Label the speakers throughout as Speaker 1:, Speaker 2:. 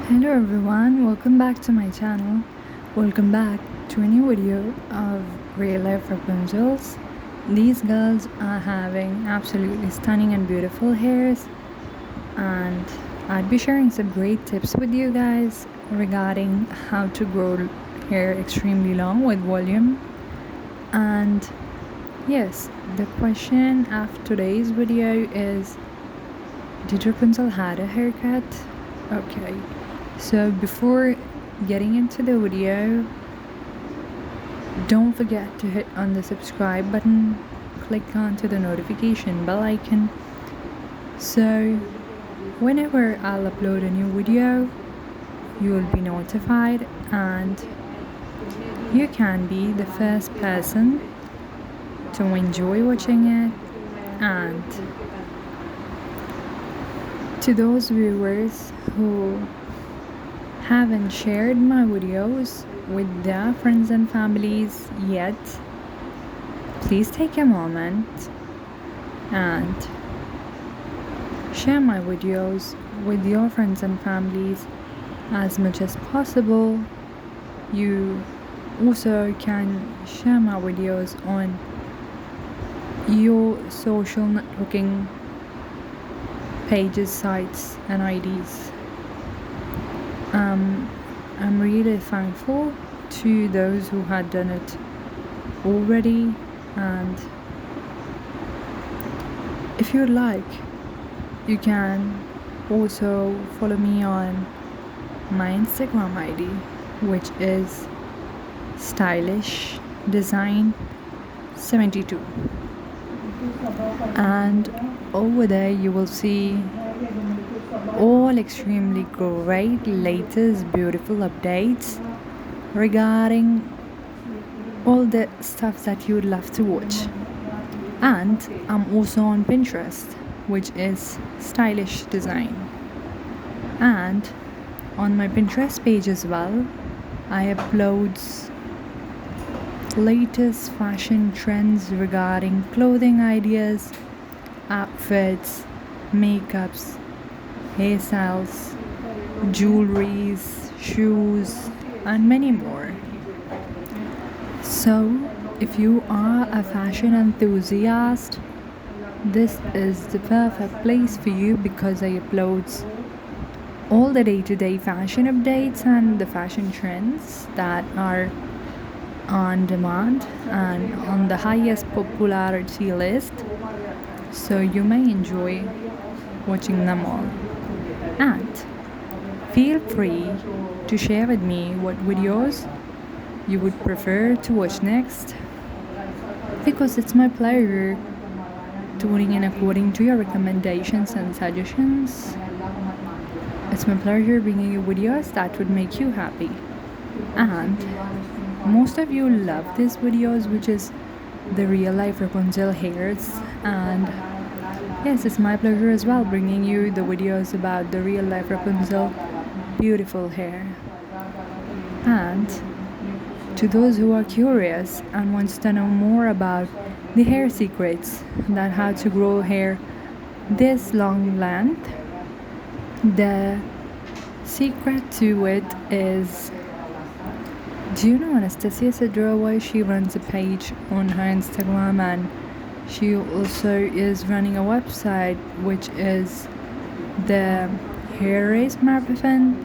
Speaker 1: Hello everyone, welcome back to my channel. Welcome back to a new video of real life Rapunzels. These girls are having absolutely stunning and beautiful hairs, and I'd be sharing some great tips with you guys regarding how to grow hair extremely long with volume. And yes, the question of today's video is, did Rapunzel had a haircut? Okay, so before getting into the video, don't forget to hit on the subscribe button, click onto the notification bell icon, so whenever I'll upload a new video, you will be notified and you can be the first person to enjoy watching it. And to those viewers who haven't shared my videos with their friends and families yet, please take a moment and share my videos with your friends and families as much as possible. You also can share my videos on your social networking pages, sites, and IDs. I'm really thankful to those who had done it already, and if you'd like, you can also follow me on my Instagram ID, which is stylishdesign72, and over there you will see all extremely great latest beautiful updates regarding all the stuff that you would love to watch. And I'm also on Pinterest, which is stylish design, and on my Pinterest page as well I upload latest fashion trends regarding clothing ideas, outfits, makeups, hairstyles, jewelries, shoes, and many more. So if you are a fashion enthusiast, this is the perfect place for you, because I upload all the day-to-day fashion updates and the fashion trends that are on demand and on the highest popularity list, so you may enjoy watching them all. And feel free to share with me what videos you would prefer to watch next, because it's my pleasure tuning in according to your recommendations and suggestions. It's my pleasure bringing you videos that would make you happy. And most of you love these videos, which is the real life Rapunzel hairs, and yes, it's my pleasure as well bringing you the videos about the real life Rapunzel beautiful hair. And to those who are curious and wants to know more about the hair secrets, that how to grow hair this long length, the secret to it is, do you know Anastasia Sadrova? She runs a page on her Instagram, and she also is running a website which is the Hair Race Marathon,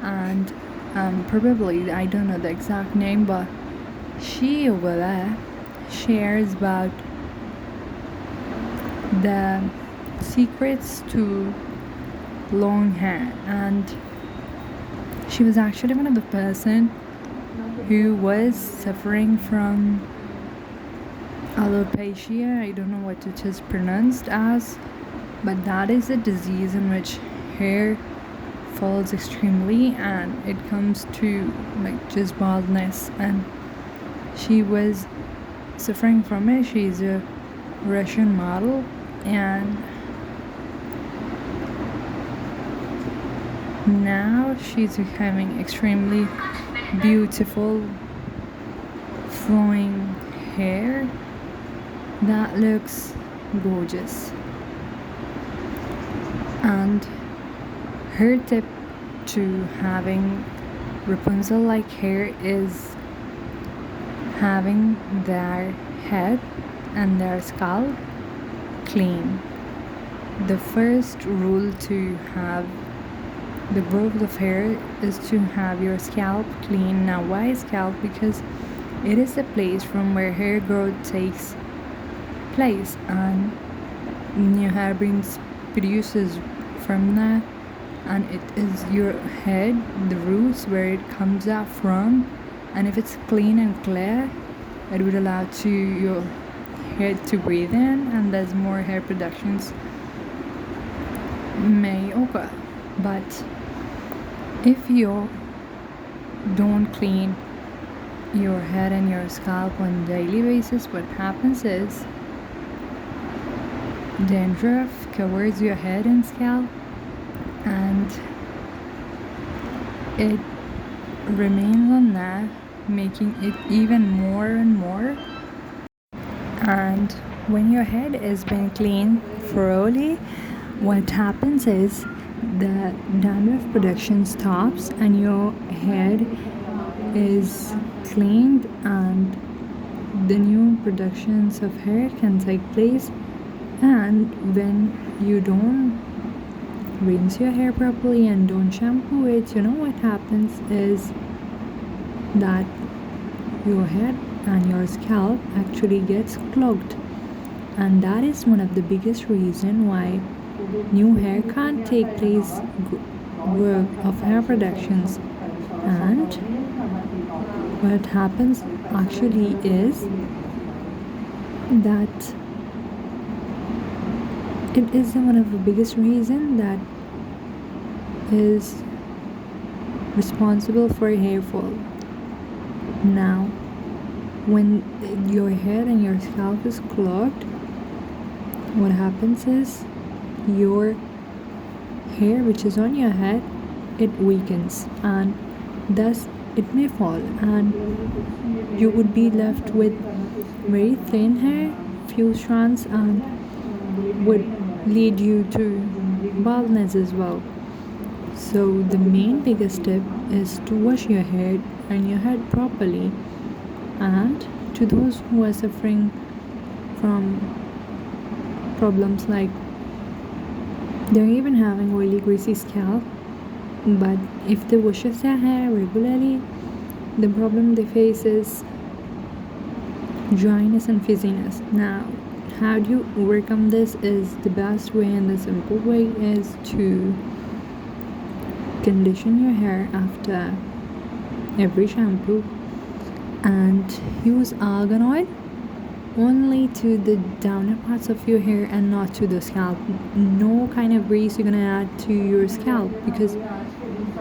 Speaker 1: and probably, I don't know the exact name, but she over there shares about the secrets to long hair. And she was actually one of the person who was suffering from alopecia. I don't know what it is pronounced as, but that is a disease in which hair falls extremely and it comes to like just baldness, and she was suffering from it. She's a Russian model, and now she's having extremely beautiful flowing hair that looks gorgeous. And her tip to having Rapunzel like hair is having their head and their scalp clean. The first rule to have the growth of hair is to have your scalp clean. Now, why scalp? Because it is the place from where hair growth takes place, and new hair produces from that, and it is your head, the roots where it comes out from. And if it's clean and clear, it would allow to your head to breathe in, and there's more hair productions may occur. But if you don't clean your head and your scalp on a daily basis, what happens is dandruff covers your head and scalp, and it remains on that, making it even more and more. And when your head is being cleaned thoroughly, what happens is the dandruff production stops and your head is cleaned, and the new productions of hair can take place. And when you don't rinse your hair properly and don't shampoo it, you know what happens is that your head and your scalp actually gets clogged, and that is one of the biggest reason why new hair can't take place work of hair productions. And what happens actually is that it is one of the biggest reason that is responsible for hair fall. Now, when your head and your scalp is clogged, what happens is your hair which is on your head, it weakens, and thus it may fall, and you would be left with very thin hair, few strands, and would lead you to baldness as well. So the main biggest tip is to wash your hair and your head properly. And to those who are suffering from problems like they're even having oily greasy scalp, but if they wash their hair regularly, the problem they face is dryness and fizziness. Now, how do you overcome this? Is the best way and the simple way is to condition your hair after every shampoo and use argan oil only to the downer parts of your hair and not to the scalp. No kind of grease you're gonna add to your scalp, because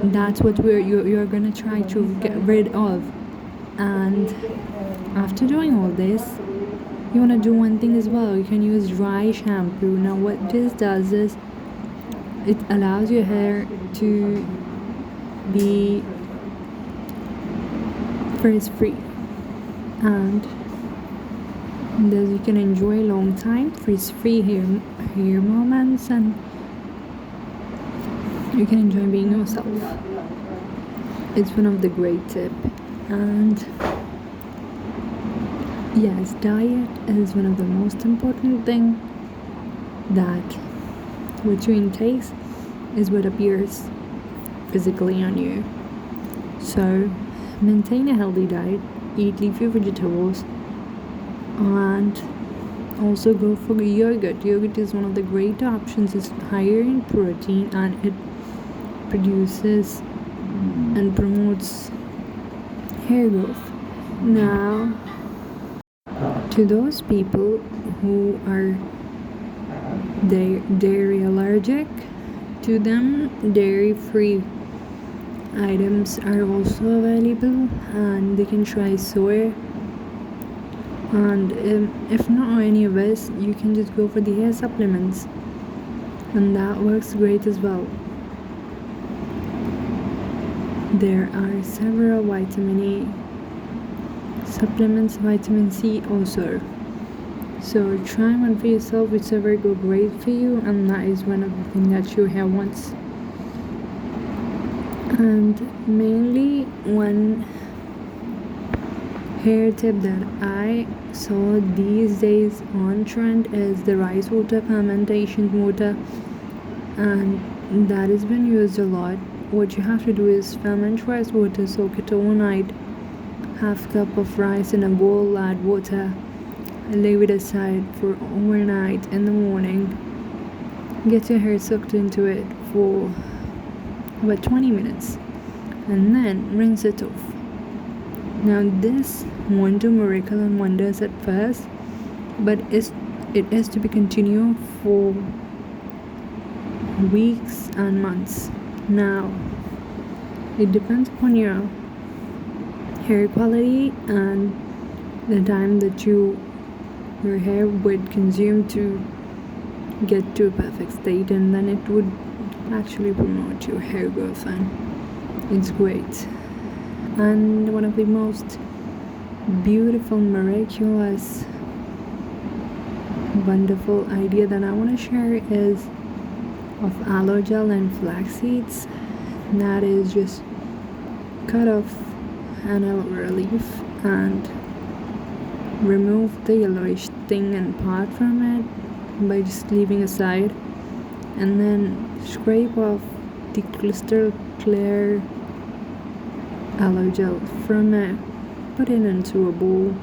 Speaker 1: that's what you're gonna try to get rid of. And after doing all this, you want to do one thing as well. You can use dry shampoo. Now what this does is it allows your hair to be frizz free, and thus you can enjoy a long time frizz free hair moments, and you can enjoy being yourself. It's one of the great tips. And yes, diet is one of the most important thing, that what you intake is what appears physically on you. So maintain a healthy diet, eat leafy vegetables, and also go for yogurt. Yogurt is one of the great options. It's higher in protein, and it produces and promotes hair growth. Now, to those people who are dairy allergic, to them dairy free items are also available, and they can try soy. And if not any of this, you can just go for the hair supplements, and that works great as well. There are several vitamin A supplements, vitamin C also. So try one for yourself, whichever go great for you, and that is one of the things that your hair wants.
Speaker 2: And mainly one hair tip that I saw these days on trend is the rice water fermentation water, and that has been used a lot. What you have to do is ferment rice water, soak it overnight, half cup of rice in a bowl, add water, leave it aside for overnight. In the morning, get your hair soaked into it for about 20 minutes and then rinse it off. Now this won't do miracle and wonders at first, but it is to be continued for weeks and months. Now it depends upon your hair quality and the time that your hair would consume to get to a perfect state, and then it would actually promote your hair growth, and it's great. And one of the most beautiful, miraculous, wonderful idea that I want to share is of aloe gel and flax seeds. That is just cut off an aloe leaf and remove the yellowish thing and part from it by just leaving aside, and then scrape off the crystal clear aloe gel from it, put it into a bowl,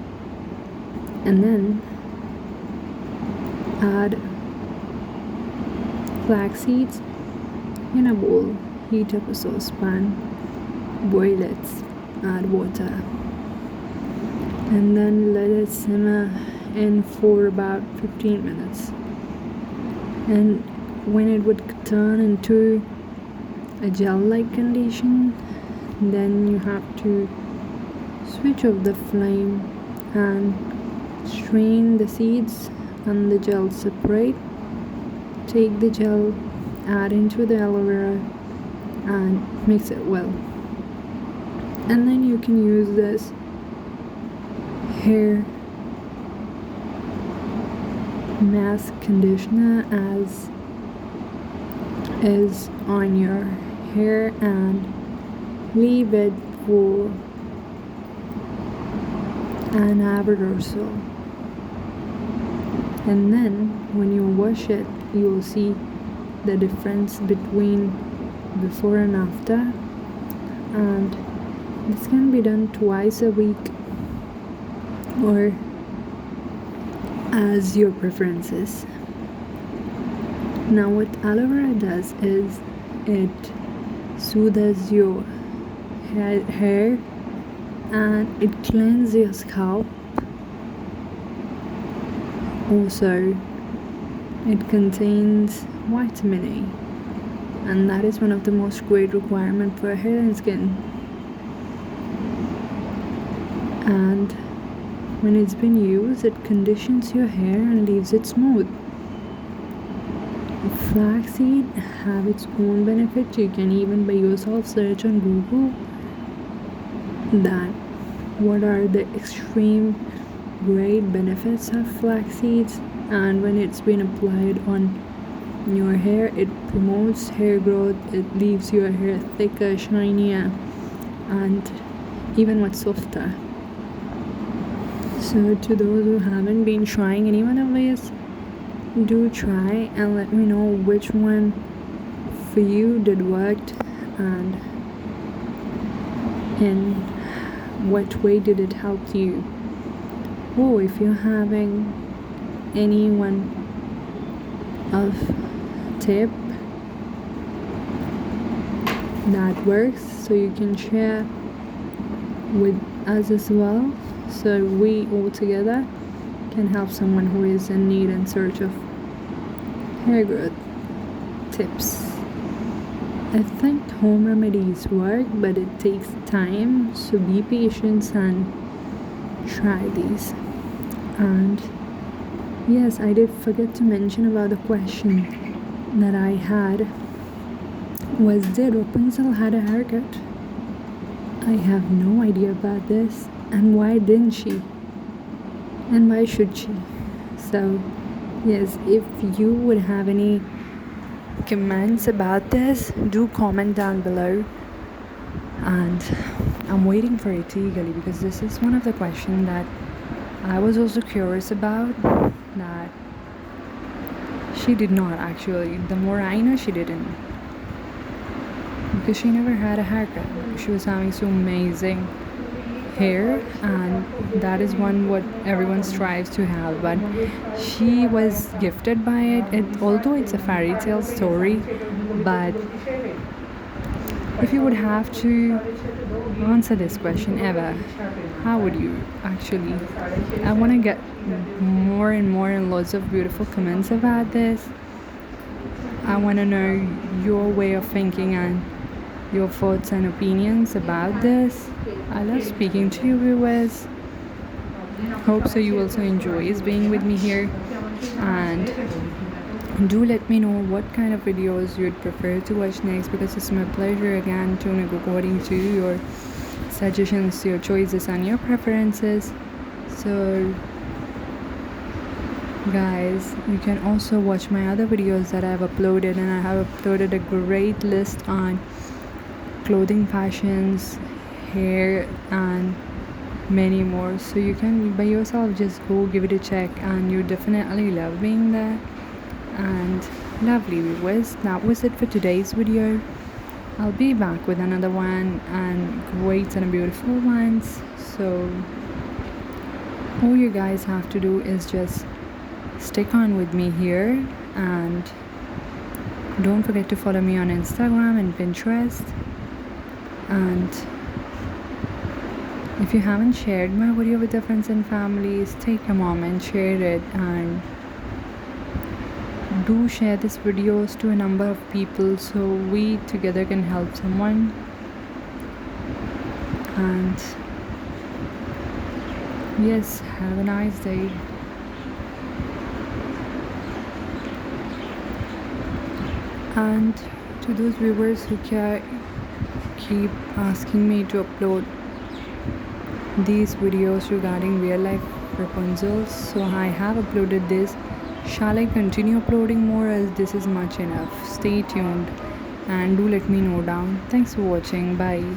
Speaker 2: and then add flax seeds in a bowl, heat up a saucepan, boil it, add water, and then let it simmer in for about 15 minutes. And when it would turn into a gel-like condition, then you have to switch off the flame and strain the seeds and the gel separate. Take the gel, add into the aloe vera and mix it well. And then you can use this hair mask conditioner as is on your hair and leave it for an hour or so, and then when you wash it, you will see the difference between before and after. And this can be done twice a week or as your preferences. Now what aloe vera does is it soothes your hair and it cleanses your scalp. Also, it contains vitamin A, and that is one of the most great requirements for hair and skin. And when it's been used, it conditions your hair and leaves it smooth. Flaxseed have its own benefits. You can even by yourself search on Google that what are the extreme great benefits of flax seeds, and when it's been applied on your hair, it promotes hair growth, it leaves your hair thicker, shinier, and even much softer. So to those who haven't been trying any one of these, do try and let me know which one for you did work and in what way did it help you. Oh, if you're having any one of tip that works, so you can share with us as well, so we all together can help someone who is in need and search of hair growth tips. I think home remedies work, but it takes time, so be patient and try these. And yes, I did forget to mention about the question that I had was, did Rapunzel had a haircut? I have no idea about this, and why didn't she? And why should she? So yes, if you would have any comments about this, do comment down below.
Speaker 1: And I'm waiting for it eagerly because this is one of the questions that I was also curious about, that she did not actually. The more I know, she didn't, because she never had a haircut. She was having so amazing hair, and that is one what everyone strives to have, but she was gifted by it, although it's a fairy tale story. But if you would have to answer this question ever, how would you actually? I want to get more and more and lots of beautiful comments about this. I want to know your way of thinking and your thoughts and opinions about this. I love speaking to you viewers. Hope so you also enjoy being with me here, and do let me know what kind of videos you'd prefer to watch next, because it's my pleasure again to according to your suggestions, your choices and your preferences. So guys, you can also watch my other videos that I've uploaded, and I have uploaded a great list on clothing fashions, hair and many more, so you can by yourself just go give it a check, and you definitely love being there. And lovely viewers, that was it for today's video. I'll be back with another one, and great and beautiful ones. So all you guys have to do is just stick on with me here, and don't forget to follow me on Instagram and Pinterest. And if you haven't shared my video with your friends and families, take a moment, share it, and do share these videos to a number of people so we together can help someone. And yes, have a nice day. And to those viewers who keep asking me to upload these videos regarding real life Rapunzel, so I have uploaded this. Shall I continue uploading more, as this is much enough? Stay tuned and do let me know down. Thanks for watching. Bye.